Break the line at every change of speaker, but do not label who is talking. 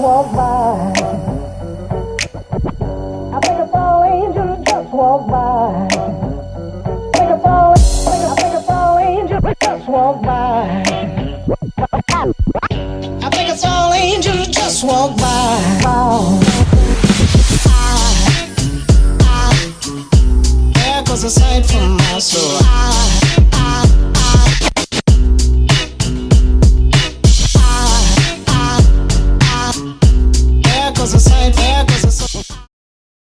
walked by. I think a fall angel just walked by. I think a fall angel just walked by. I think a fall angel just walked by. There goes a sight from my soul.